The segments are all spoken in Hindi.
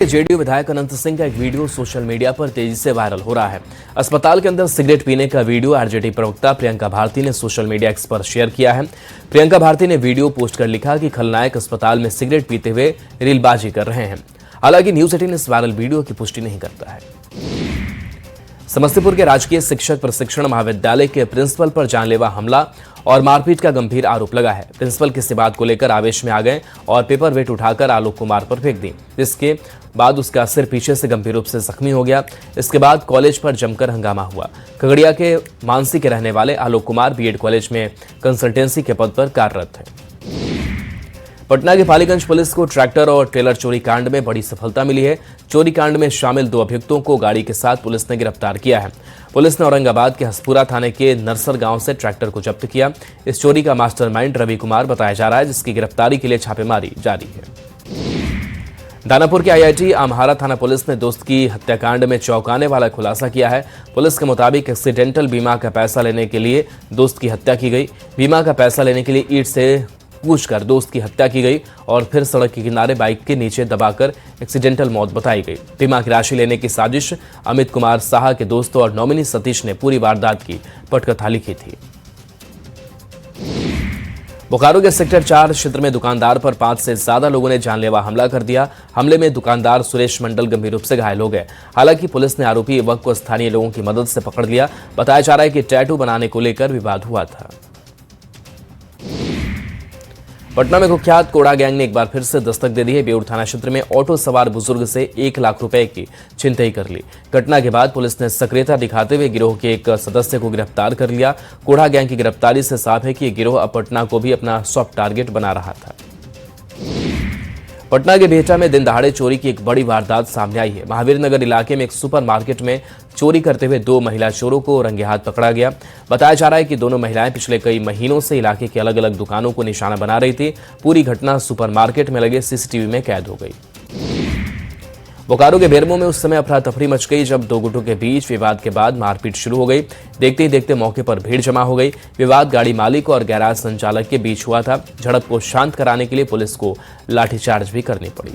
जेडीयू विधायक अनंत सिंह का एक वीडियो सोशल मीडिया पर तेजी से वायरल हो रहा है। अस्पताल के अंदर सिगरेट पीने का वीडियो आरजेडी प्रवक्ता प्रियंका भारती ने सोशल मीडिया एक्स पर शेयर किया है। प्रियंका भारती ने वीडियो पोस्ट कर लिखा कि खलनायक अस्पताल में सिगरेट पीते हुए रीलबाजी कर रहे हैं। हालांकि न्यूज 18 इस वायरल वीडियो की पुष्टि नहीं करता है। समस्तीपुर के राजकीय शिक्षक प्रशिक्षण महाविद्यालय के प्रिंसिपल पर जानलेवा हमला और मारपीट का गंभीर आरोप लगा है। प्रिंसिपल किसी बात को लेकर आवेश में आ गए और पेपर वेट उठाकर आलोक कुमार पर फेंक दी, जिसके बाद उसका सिर पीछे से गंभीर रूप से जख्मी हो गया। इसके बाद कॉलेज पर जमकर हंगामा हुआ। खगड़िया के मानसी के रहने वाले आलोक कुमार बीएड कॉलेज में कंसल्टेंसी के पद पर कार्यरत थे। पटना के पालीगंज पुलिस को ट्रैक्टर और ट्रेलर चोरी कांड में बड़ी सफलता मिली है। चोरी कांड में शामिल 2 अभियुक्तों को गाड़ी के साथ पुलिस ने गिरफ्तार किया है। पुलिस ने औरंगाबाद के हसपुरा थाने के नरसर गांव से ट्रैक्टर को जब्त किया। इस चोरी का मास्टरमाइंड रवि कुमार बताया जा रहा है, जिसकी गिरफ्तारी के लिए छापेमारी जारी है। दानापुर के आईआईटी आमहारा थाना पुलिस ने दोस्त की हत्याकांड में चौंकाने वाला खुलासा किया है। पुलिस के मुताबिक एक्सीडेंटल बीमा का पैसा लेने के लिए दोस्त की हत्या की गई। बीमा का पैसा लेने के लिए ईंट से पूछकर दोस्त की हत्या की गई और फिर सड़क के किनारे बाइक के नीचे दबाकर एक्सीडेंटल मौत बताई गई। बीमा की राशि लेने की साजिश अमित कुमार साहा के दोस्त और नॉमिनी सतीश ने पूरी वारदात की पटकथा लिखी थी। बोकारो के सेक्टर 4 क्षेत्र में दुकानदार पर 5 से ज्यादा लोगों ने जानलेवा हमला कर दिया। हमले में दुकानदार सुरेश मंडल गंभीर रूप से घायल हो गए। हालांकि पुलिस ने आरोपी युवक को स्थानीय लोगों की मदद से पकड़ लिया। बताया जा रहा है कि टैटू बनाने को लेकर विवाद हुआ था। पटना में कुख्यात कोड़ा गैंग ने एक बार फिर से दस्तक दे दी है। बेउर थाना क्षेत्र में ऑटो सवार बुजुर्ग से 1 लाख रुपए की छिनतई कर ली। घटना के बाद पुलिस ने सक्रियता दिखाते हुए गिरोह के एक सदस्य को गिरफ्तार कर लिया। कोड़ा गैंग की गिरफ्तारी से साफ है कि यह गिरोह अब पटना को भी अपना सॉफ्ट टारगेट बना रहा था। पटना के बिहटा में दिन दहाड़े चोरी की एक बड़ी वारदात सामने आई है। महावीर नगर इलाके में एक सुपरमार्केट में चोरी करते हुए 2 महिला चोरों को रंगे हाथ पकड़ा गया। बताया जा रहा है कि दोनों महिलाएं पिछले कई महीनों से इलाके की अलग अलग दुकानों को निशाना बना रही थी। पूरी घटना सुपरमार्केट में लगे सीसीटीवी में कैद हो गई। बोकारो के बेरमो में उस समय अफरा तफरी मच गई जब 2 गुटों के बीच विवाद के बाद मारपीट शुरू हो गई। देखते ही देखते मौके पर भीड़ जमा हो गई। विवाद गाड़ी मालिक और गैराज संचालक के बीच हुआ था। झड़प को शांत कराने के लिए पुलिस को लाठीचार्ज भी करनी पड़ी।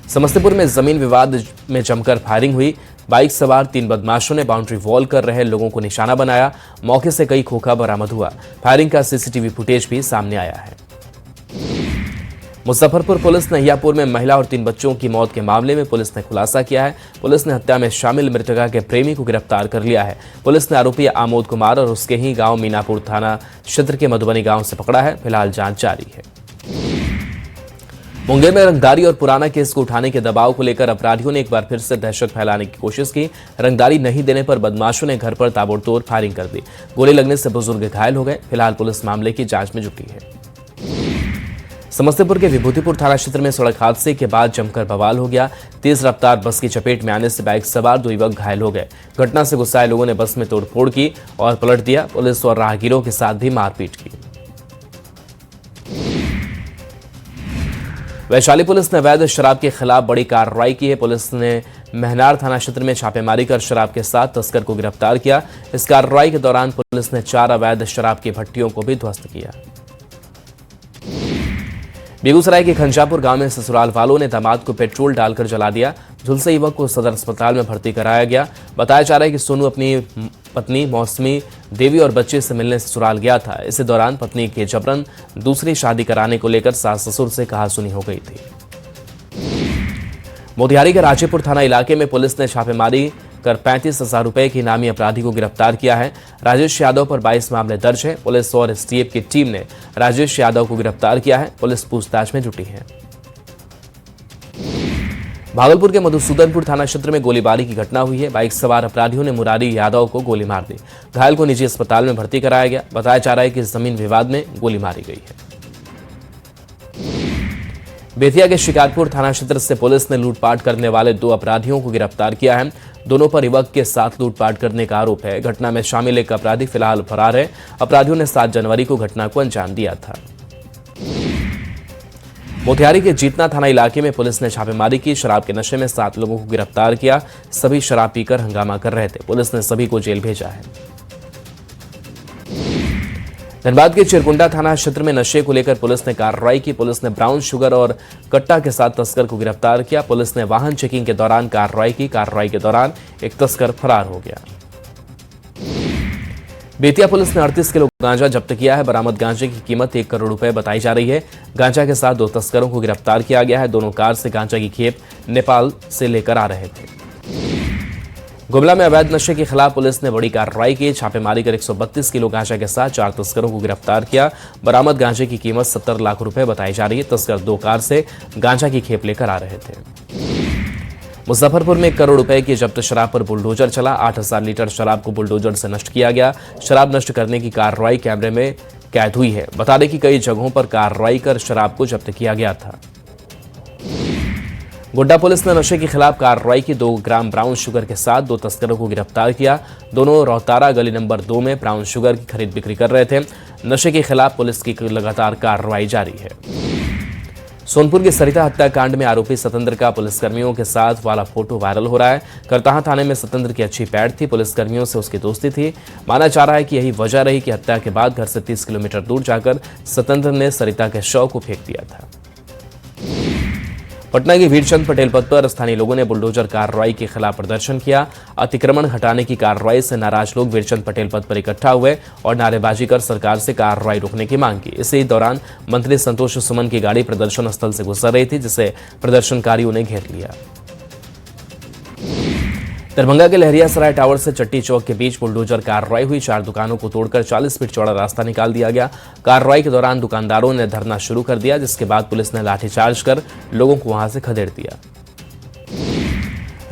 समस्तीपुर में जमीन विवाद में जमकर फायरिंग हुई। बाइक सवार 3 बदमाशों ने बाउंड्री वॉल कर रहे लोगों को निशाना बनाया। मौके से कई खोखा बरामद हुआ। फायरिंग का सीसीटीवी फुटेज भी सामने आया है। मुजफ्फरपुर पुलिस ने हियापुर में महिला और 3 बच्चों की मौत के मामले में पुलिस ने खुलासा किया है। पुलिस ने हत्या में शामिल मृतका के प्रेमी को गिरफ्तार कर लिया है। पुलिस ने आरोपी आमोद कुमार और उसके ही गांव मीनापुर थाना क्षेत्र के मधुबनी गांव से पकड़ा है। फिलहाल जांच जारी है। मुंगेर में रंगदारी और पुराना केस को उठाने के दबाव को लेकर अपराधियों ने एक बार फिर से दहशत फैलाने की कोशिश की। रंगदारी नहीं देने पर बदमाशों ने घर पर ताबड़तोड़ फायरिंग कर दी। गोली लगने से बुजुर्ग घायल हो गए। फिलहाल पुलिस मामले की जांच में जुटी है। समस्तीपुर के विभूतिपुर थाना क्षेत्र में सड़क हादसे के बाद जमकर बवाल हो गया। तेज रफ्तार बस की चपेट में आने से बाइक सवार 2 युवक घायल हो गए। घटना से गुस्साए लोगों ने बस में तोड़फोड़ की और पलट दिया। पुलिस और राहगीरों के साथ भी मारपीट की। वैशाली पुलिस ने अवैध शराब के खिलाफ बड़ी कार्रवाई की है। पुलिस ने महनार थाना क्षेत्र में छापेमारी कर शराब के साथ तस्कर को गिरफ्तार किया। इस कार्रवाई के दौरान पुलिस ने 4 अवैध शराब की भट्टियों को भी ध्वस्त किया। बेगूसराय के खंजापुर गांव में ससुराल वालों ने दामाद को पेट्रोल डालकर जला दिया। झुलसे युवक को सदर अस्पताल में भर्ती कराया गया। बताया जा रहा है कि सोनू अपनी पत्नी मौसमी देवी और बच्चे से मिलने ससुराल गया था। इसी दौरान पत्नी के जबरन दूसरी शादी कराने को लेकर सास ससुर से कहासुनी हो गई थी। मोतिहारी के राजेपुर थाना इलाके में पुलिस ने छापेमारी कर 35,000 रुपए की इनामी अपराधी को गिरफ्तार किया है। राजेश यादव पर 22 मामले दर्ज है। पुलिस और एसटीएफ की टीम ने राजेश यादव को गिरफ्तार किया है। पुलिस पूछताछ में जुटी है। भागलपुर के मधुसूदनपुर थाना क्षेत्र में गोलीबारी की घटना हुई है। बाइक सवार अपराधियों ने मुरारी यादव को गोली मार दी। घायल को निजी अस्पताल में भर्ती कराया गया। बताया जा रहा है कि जमीन विवाद में गोली मारी गई है। बेतिया के शिकारपुर थाना क्षेत्र से पुलिस ने लूटपाट करने वाले 2 अपराधियों को गिरफ्तार किया है। दोनों पर युवक के साथ लूटपाट करने का आरोप है। घटना में शामिल एक अपराधी फिलहाल फरार है। अपराधियों ने 7 जनवरी को घटना को अंजाम दिया था। मोतिहारी के जीतना थाना इलाके में पुलिस ने छापेमारी की। शराब के नशे में 7 लोगों को गिरफ्तार किया। सभी शराब पीकर हंगामा कर रहे थे। पुलिस ने सभी को जेल भेजा है। धनबाद के चिरकुंडा थाना क्षेत्र में नशे को लेकर पुलिस ने कार्रवाई की। पुलिस ने ब्राउन शुगर और कट्टा के साथ तस्कर को गिरफ्तार किया। पुलिस ने वाहन चेकिंग के दौरान कार्रवाई की। कार्रवाई के दौरान एक तस्कर फरार हो गया। बेतिया पुलिस ने 38 किलो गांजा जब्त किया है। बरामद गांजे की कीमत 1 करोड़ रुपए बताई जा रही है। गांजा के साथ 2 तस्करों को गिरफ्तार किया गया है। दोनों कार से गांजा की खेप नेपाल से लेकर आ रहे थे। गुमला में अवैध नशे के खिलाफ पुलिस ने बड़ी कार्रवाई की। छापेमारी कर 132 किलो गांजा के साथ 4 तस्करों को गिरफ्तार किया। बरामद गांजे की कीमत 70 लाख रुपए बताई जा रही है। तस्कर 2 कार से गांजा की खेप लेकर आ रहे थे। मुजफ्फरपुर में 1 करोड़ रुपए की जब्त शराब पर बुलडोजर चला। 8000 लीटर शराब को बुलडोजर से नष्ट किया गया। शराब नष्ट करने की कार्रवाई कैमरे में कैद हुई है। बता दें कि कई जगहों पर कार्रवाई कर शराब को जब्त किया गया था। गोड्डा पुलिस ने नशे के खिलाफ कार्रवाई की। 2 ग्राम ब्राउन शुगर के साथ 2 तस्करों को गिरफ्तार किया। दोनों रोहतारा गली नंबर 2 में ब्राउन शुगर की खरीद बिक्री कर रहे थे। नशे के खिलाफ पुलिस की लगातार कार्रवाई जारी है। सोनपुर के सरिता हत्याकांड में आरोपी सतेंद्र का पुलिसकर्मियों के साथ वाला फोटो वायरल हो रहा है। करताहा थाने में सतेंद्र की अच्छी पैठ थी। पुलिसकर्मियों से उसकी दोस्ती थी। माना जा रहा है कि यही वजह रही कि हत्या के बाद घर से 30 किलोमीटर दूर जाकर सतेंद्र ने सरिता के शव को फेंक दिया था। पटना के वीरचंद पटेल पथ पर स्थानीय लोगों ने बुलडोजर कार्रवाई के खिलाफ प्रदर्शन किया। अतिक्रमण हटाने की कार्रवाई से नाराज लोग वीरचंद पटेल पथ पर इकट्ठा हुए और नारेबाजी कर सरकार से कार्रवाई रोकने की मांग की। इसी दौरान मंत्री संतोष सुमन की गाड़ी प्रदर्शन स्थल से गुजर रही थी, जिसे प्रदर्शनकारियों ने घेर लिया। दरभंगा के लहरियासराय टावर से चट्टी चौक के बीच बुलडोजर कार्रवाई हुई। 4 दुकानों को तोड़कर 40 फीट चौड़ा रास्ता निकाल दिया गया। कार्रवाई के दौरान दुकानदारों ने धरना शुरू कर दिया, जिसके बाद पुलिस ने लाठीचार्ज कर लोगों को वहां से खदेड़ दिया।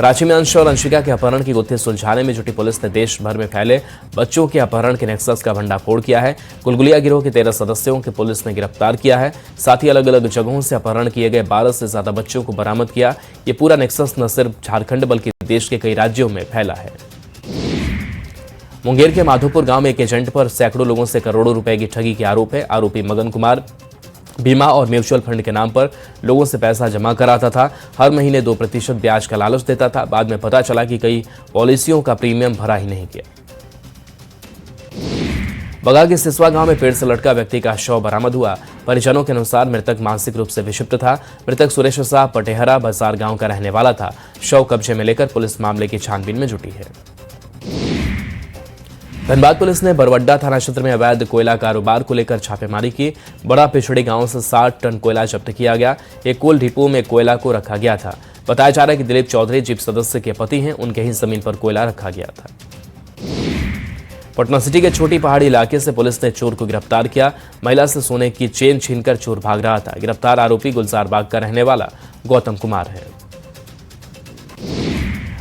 रांची में अंश और अंशिका के अपहरण की गुत्थी सुलझाने में जुटी पुलिस ने देश भर में फैले बच्चों के अपहरण के नेक्सस का भंडाफोड़ किया है। गुलगुलिया गिरोह के 13 सदस्यों के पुलिस ने गिरफ्तार किया है। साथ ही अलग अलग जगहों से अपहरण किए गए 12 से ज्यादा बच्चों को बरामद किया। ये पूरा नेक्सस न सिर्फ झारखंड बल्कि देश के कई राज्यों में फैला है। मुंगेर के माधोपुर गांव में एक एजेंट पर सैकड़ों लोगों से करोड़ों रुपए की ठगी के आरोप है। आरोपी मगन कुमार बीमा और म्यूचुअल फंड के नाम पर लोगों से पैसा जमा कराता था। हर महीने 2% ब्याज का लालच देता था। बाद में पता चला कि कई पॉलिसियों का प्रीमियम भरा ही नहीं किया। बगा के सिसवा गांव में पेड़ से लटका व्यक्ति का शव बरामद हुआ। परिजनों के अनुसार मृतक मानसिक रूप से विक्षिप्त था। मृतक सुरेश साहब पटेहरा बाजार गांव का रहने वाला था। शव कब्जे में लेकर पुलिस मामले की छानबीन में जुटी है। धनबाद पुलिस ने बरवड्डा थाना क्षेत्र में अवैध कोयला कारोबार को लेकर छापेमारी की। बड़ा पिछड़े गांव से 60 टन कोयला जब्त किया गया। एक कोल डिपो में कोयला को रखा गया था। बताया जा रहा है कि दिलीप चौधरी जीप सदस्य के पति हैं। उनके ही जमीन पर कोयला रखा गया था। पटना सिटी के छोटी पहाड़ी इलाके से पुलिस ने चोर को गिरफ्तार किया। महिला से सोने की चेन छीनकर चोर भाग रहा था। गिरफ्तार आरोपी गुलजार बाग का रहने वाला गौतम कुमार है।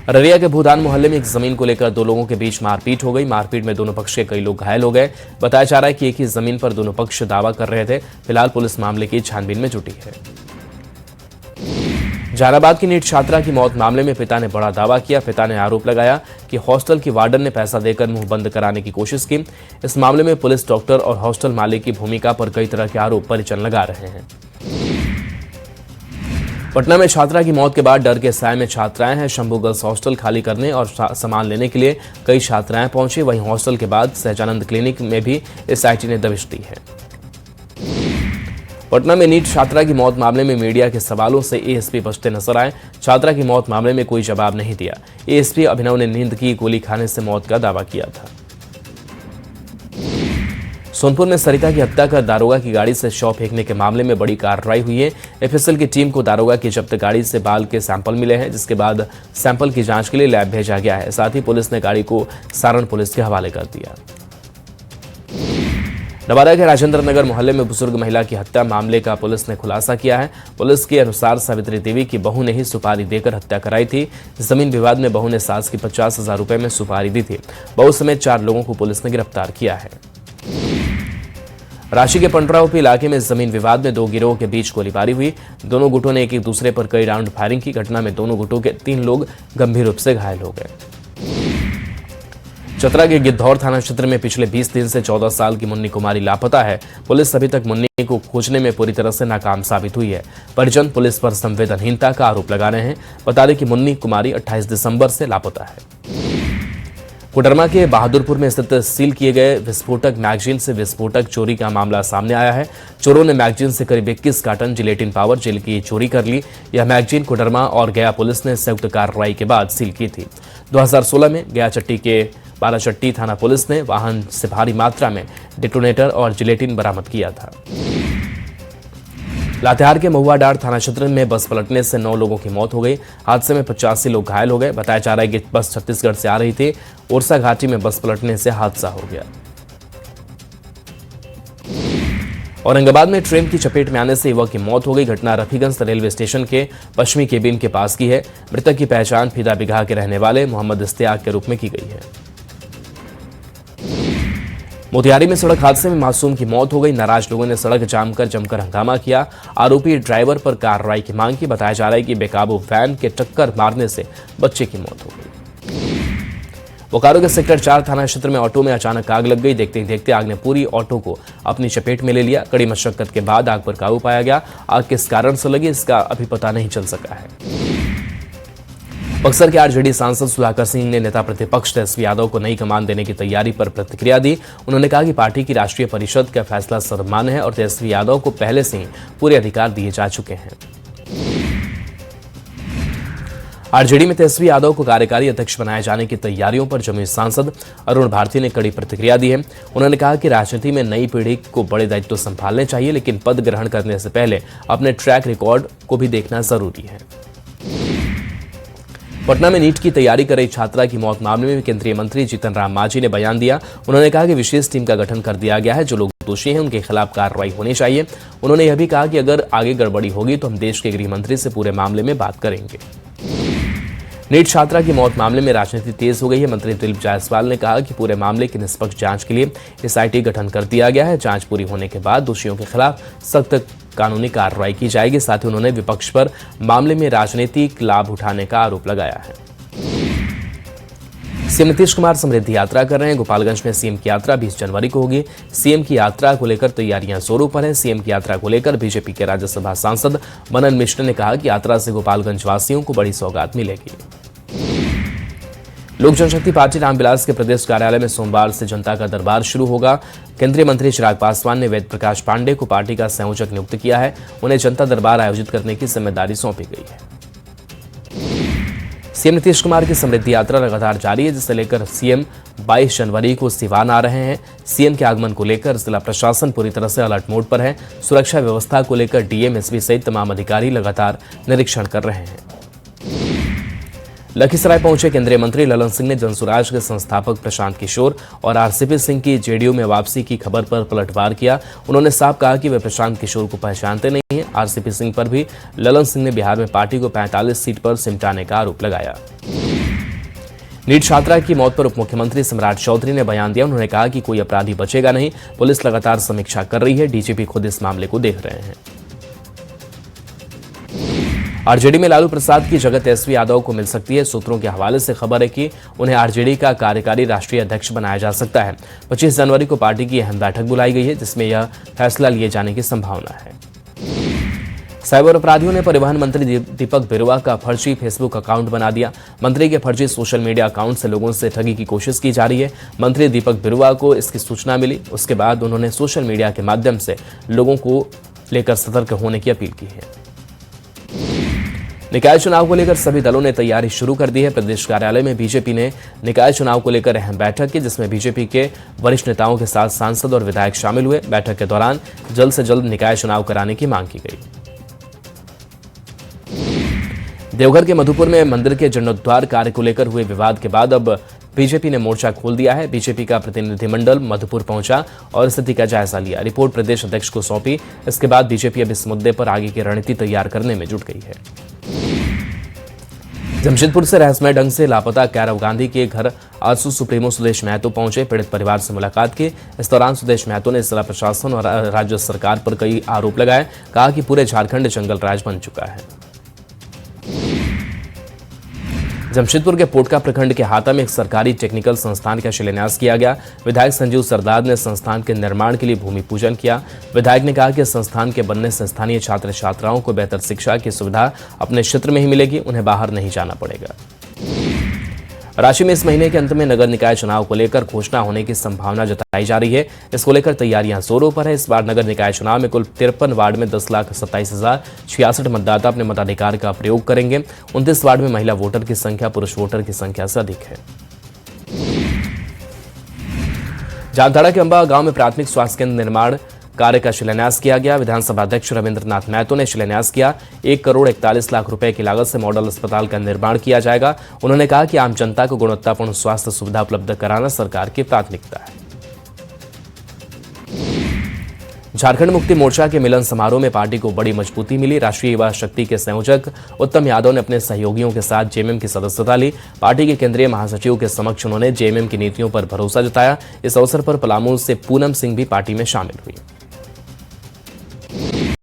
अररिया के भूदान मोहल्ले में एक जमीन को लेकर 2 लोगों के बीच मारपीट हो गई। मारपीट में दोनों पक्ष के कई लोग घायल हो गए। बताया जा रहा है कि एक ही जमीन पर दोनों पक्ष दावा कर रहे थे। फिलहाल पुलिस मामले की छानबीन में जुटी है। जहानाबाद की नीट छात्रा की मौत मामले में पिता ने बड़ा दावा किया। पिता ने आरोप लगाया कि हॉस्टल की वार्डन ने पैसा देकर मुंह बंद कराने की कोशिश की। इस मामले में पुलिस डॉक्टर और हॉस्टल मालिक की भूमिका पर कई तरह के आरोप परिजन लगा रहे हैं। पटना में छात्रा की मौत के बाद डर के साए में छात्राएं हैं। शंभू गर्ल्स हॉस्टल खाली करने और सामान लेने के लिए कई छात्राएं पहुंची। वहीं हॉस्टल के बाद सहजानंद क्लिनिक में भी एसआईटी ने दबिश दी है। पटना में नीट छात्रा की मौत मामले में मीडिया के सवालों से एएसपी बचते नजर आए। छात्रा की मौत मामले में कोई जवाब नहीं दिया। एएसपी अभिनव ने नींद की गोली खाने से मौत का दावा किया था। सोनपुर में सरिता की हत्या कर दारोगा की गाड़ी से शव फेंकने के मामले में बड़ी कार्रवाई हुई है। एफएसएल की टीम को दारोगा की जब्त गाड़ी से बाल के सैंपल मिले हैं, जिसके बाद सैंपल की जांच के लिए लैब भेजा गया है। साथ ही पुलिस ने गाड़ी को सारण पुलिस के हवाले कर दिया। नवादा के राजेंद्र नगर मोहल्ले में बुजुर्ग महिला की हत्या मामले का पुलिस ने खुलासा किया है। पुलिस के अनुसार सावित्री देवी की बहू ने ही सुपारी देकर हत्या कराई थी। जमीन विवाद में बहू ने सास की 50,000 रुपए में सुपारी दी थी। बहू समेत 4 लोगों को पुलिस ने गिरफ्तार किया है। रांची के पंडराउपी इलाके में जमीन विवाद में 2 गिरोह के बीच गोलीबारी हुई। दोनों गुटों ने एक दूसरे पर कई राउंड फायरिंग की। घटना में दोनों गुटों के 3 लोग गंभीर रूप से घायल हो गए। चतरा के गिद्धौर थाना क्षेत्र में पिछले 20 दिन से 14 साल की मुन्नी कुमारी लापता है। पुलिस अभी तक मुन्नी को खोजने में पूरी तरह से नाकाम साबित हुई है। परिजन पुलिस पर संवेदनहीनता का आरोप लगा रहे हैं। बता दें कि मुन्नी कुमारी 28 दिसंबर से लापता है। कोडरमा के बहादुरपुर में स्थित सील किए गए विस्फोटक मैगजीन से विस्फोटक चोरी का मामला सामने आया है। चोरों ने मैगजीन से करीब 21 कार्टन जिलेटिन पावर जेल की चोरी कर ली। यह मैगजीन कोडरमा और गया पुलिस ने संयुक्त कार्रवाई के बाद सील की थी। 2016 में गया चट्टी के बालाचट्टी थाना पुलिस ने वाहन से भारी मात्रा में डिटोनेटर और जिलेटिन बरामद किया था। लातेहार के महुआ डार थाना क्षेत्र में बस पलटने से 9 लोगों की मौत हो गई। हादसे में 85 लोग घायल हो गए। बताया जा रहा है कि बस छत्तीसगढ़ से आ रही थी। ओरसा घाटी में बस पलटने से हादसा हो गया। औरंगाबाद में ट्रेन की चपेट में आने से युवक की मौत हो गई। घटना रफीगंज रेलवे स्टेशन के पश्चिमी केबिन के पास की है। मृतक की पहचान फिदा बिघा के रहने वाले मोहम्मद इस्तियाक के रूप में की गई है। मोतिहारी में सड़क हादसे में मासूम की मौत हो गई। नाराज लोगों ने सड़क जाम कर जमकर हंगामा किया। आरोपी ड्राइवर पर कार्रवाई की मांग की। बताया जा रहा है कि बेकाबू वैन के टक्कर मारने से बच्चे की मौत हो गई। बोकारो के सेक्टर 4 थाना क्षेत्र में ऑटो में अचानक आग लग गई। देखते ही देखते आग ने पूरी ऑटो को अपनी चपेट में ले लिया। कड़ी मशक्कत के बाद आग पर काबू पाया गया। आग किस कारण से लगी इसका अभी पता नहीं चल सका है। बक्सर के आरजेडी सांसद सुधाकर सिंह ने नेता प्रतिपक्ष तेजस्वी यादव को नई कमान देने की तैयारी पर प्रतिक्रिया दी। उन्होंने कहा कि पार्टी की राष्ट्रीय परिषद का फैसला सर्वमान्य है और तेजस्वी यादव को पहले से ही पूरे अधिकार दिए जा चुके हैं। आरजेडी में तेजस्वी यादव को कार्यकारी अध्यक्ष बनाए जाने की तैयारियों पर जमुई सांसद अरुण भारती ने कड़ी प्रतिक्रिया दी है। उन्होंने कहा कि राजनीति में नई पीढ़ी को बड़े दायित्व संभालने चाहिए, लेकिन पद ग्रहण करने से पहले अपने ट्रैक रिकॉर्ड को भी देखना जरूरी है। पटना में नीट की तैयारी कर रही छात्रा की मौत मामले में केंद्रीय मंत्री जीतन राम मांझी ने बयान दिया। उन्होंने कहा कि विशेष टीम का गठन कर दिया गया है। जो लोग दोषी हैं उनके खिलाफ कार्रवाई होनी चाहिए। उन्होंने यह भी कहा कि अगर आगे गड़बड़ी होगी तो हम देश के गृह मंत्री से पूरे मामले में बात करेंगे। नीट छात्रा की मौत मामले में राजनीति तेज हो गई है। मंत्री दिलीप जायसवाल ने कहा कि पूरे मामले की निष्पक्ष जांच के लिए एसआईटी गठन कर दिया गया है। जांच पूरी होने के बाद दोषियों के खिलाफ सख्त कानूनी कार्रवाई की जाएगी। साथ ही उन्होंने विपक्ष पर मामले में राजनीतिक लाभ उठाने का आरोप लगाया है। सीएम नीतीश कुमार समृद्धि यात्रा कर रहे हैं। गोपालगंज में सीएम की यात्रा 20 जनवरी को होगी। सीएम की यात्रा को लेकर तैयारियां जोरों पर हैं। सीएम की यात्रा को लेकर बीजेपी के राज्यसभा सांसद मनन मिश्र ने कहा कि यात्रा से गोपालगंज वासियों को बड़ी सौगात मिलेगी। लोक जनशक्ति पार्टी रामविलास के प्रदेश कार्यालय में सोमवार से जनता का दरबार शुरू होगा। केंद्रीय मंत्री चिराग पासवान ने वेद प्रकाश पांडे को पार्टी का संयोजक नियुक्त किया है। उन्हें जनता दरबार आयोजित करने की जिम्मेदारी सौंपी गई है। सीएम नीतीश कुमार की समृद्धि यात्रा लगातार जारी है, जिसे लेकर सीएम 22 जनवरी को सिवान आ रहे हैं। सीएम के आगमन को लेकर जिला प्रशासन पूरी तरह से अलर्ट मोड पर है। सुरक्षा व्यवस्था को लेकर डीएम, एसपी सहित तमाम अधिकारी लगातार निरीक्षण कर रहे हैं। लखीसराय पहुंचे केंद्रीय मंत्री ललन सिंह ने जनसुराज के संस्थापक प्रशांत किशोर और आरसीपी सिंह की जेडीयू में वापसी की खबर पर पलटवार किया। उन्होंने साफ कहा कि वे प्रशांत किशोर को पहचानते नहीं हैं। आरसीपी सिंह पर भी ललन सिंह ने बिहार में पार्टी को 45 सीट पर सिमटाने का आरोप लगाया। नीट छात्रा की मौत पर उप मुख्यमंत्री सम्राट चौधरी ने बयान दिया। उन्होंने कहा कि कोई अपराधी बचेगा नहीं। पुलिस लगातार समीक्षा कर रही है। डीजीपी खुद इस मामले को देख रहे हैं। आरजेडी में लालू प्रसाद की जगह तेजस्वी यादव को मिल सकती है। सूत्रों के हवाले से खबर है कि उन्हें आरजेडी का कार्यकारी राष्ट्रीय अध्यक्ष बनाया जा सकता है। 25 जनवरी को पार्टी की अहम बैठक बुलाई गई है, जिसमें यह फैसला लिए जाने की संभावना है। साइबर अपराधियों ने परिवहन मंत्री दीपक बिरुआ का फर्जी फेसबुक अकाउंट बना दिया। मंत्री के फर्जी सोशल मीडिया अकाउंट से लोगों से ठगी की कोशिश की जा रही है। मंत्री दीपक बिरुआ को इसकी सूचना मिली, उसके बाद उन्होंने सोशल मीडिया के माध्यम से लोगों को लेकर सतर्क होने की अपील की है। निकाय चुनाव को लेकर सभी दलों ने तैयारी शुरू कर दी है। प्रदेश कार्यालय में बीजेपी ने निकाय चुनाव को लेकर अहम बैठक की, जिसमें बीजेपी के वरिष्ठ नेताओं के साथ सांसद और विधायक शामिल हुए। बैठक के दौरान जल्द से जल्द निकाय चुनाव कराने की मांग की गई। देवघर के मधुपुर में मंदिर के जीर्णोद्धार कार्य को लेकर हुए विवाद के बाद अब बीजेपी ने मोर्चा खोल दिया है। बीजेपी का प्रतिनिधिमंडल मधुपुर पहुंचा और स्थिति का जायजा लिया। रिपोर्ट प्रदेश अध्यक्ष को सौंपी। इसके बाद बीजेपी अब इस मुद्दे पर आगे की रणनीति तैयार करने में जुट गई है। जमशेदपुर से रहस्यमय ढंग से लापता कैरव गांधी के घर आजसू सुप्रीमो सुदेश महतो पहुंचे। पीड़ित परिवार से मुलाकात की। इस दौरान सुदेश महतो ने जिला प्रशासन और राज्य सरकार पर कई आरोप लगाए। कहा कि पूरे झारखंड जंगल राज बन चुका है। जमशेदपुर के पोटका प्रखंड के हाता में एक सरकारी टेक्निकल संस्थान का शिलान्यास किया गया। विधायक संजीव सरदार ने संस्थान के निर्माण के लिए भूमि पूजन किया। विधायक ने कहा कि संस्थान के बनने से स्थानीय छात्र छात्राओं को बेहतर शिक्षा की सुविधा अपने क्षेत्र में ही मिलेगी, उन्हें बाहर नहीं जाना पड़ेगा। रांची में इस महीने के अंत में नगर निकाय चुनाव को लेकर घोषणा होने की संभावना जताई जा रही है। इसको लेकर तैयारियां जोरों पर है। इस बार नगर निकाय चुनाव में कुल 53 वार्ड में 10,27,066 मतदाता अपने मताधिकार का प्रयोग करेंगे। 29 वार्ड में महिला वोटर की संख्या पुरुष वोटर की संख्या से अधिक है। जामताड़ा के अंबा गांव में प्राथमिक स्वास्थ्य केंद्र निर्माण कार्य का शिलान्यास किया गया। विधानसभा अध्यक्ष रविंद्रनाथ महतो ने शिलान्यास किया। 1,41,00,000 रुपए की लागत से मॉडल अस्पताल का निर्माण किया जाएगा। उन्होंने कहा कि आम जनता को गुणवत्तापूर्ण स्वास्थ्य सुविधा उपलब्ध कराना सरकार की प्राथमिकता है। झारखंड मुक्ति मोर्चा के मिलन समारोह में पार्टी को बड़ी मजबूती मिली। राष्ट्रीय युवा शक्ति के संयोजक उत्तम यादव ने अपने सहयोगियों के साथ जेएमएम की सदस्यता ली। पार्टी के केंद्रीय महासचिव के समक्ष उन्होंने जेएमएम की नीतियों पर भरोसा जताया। इस अवसर पर पलामू से पूनम सिंह भी पार्टी में शामिल हुई।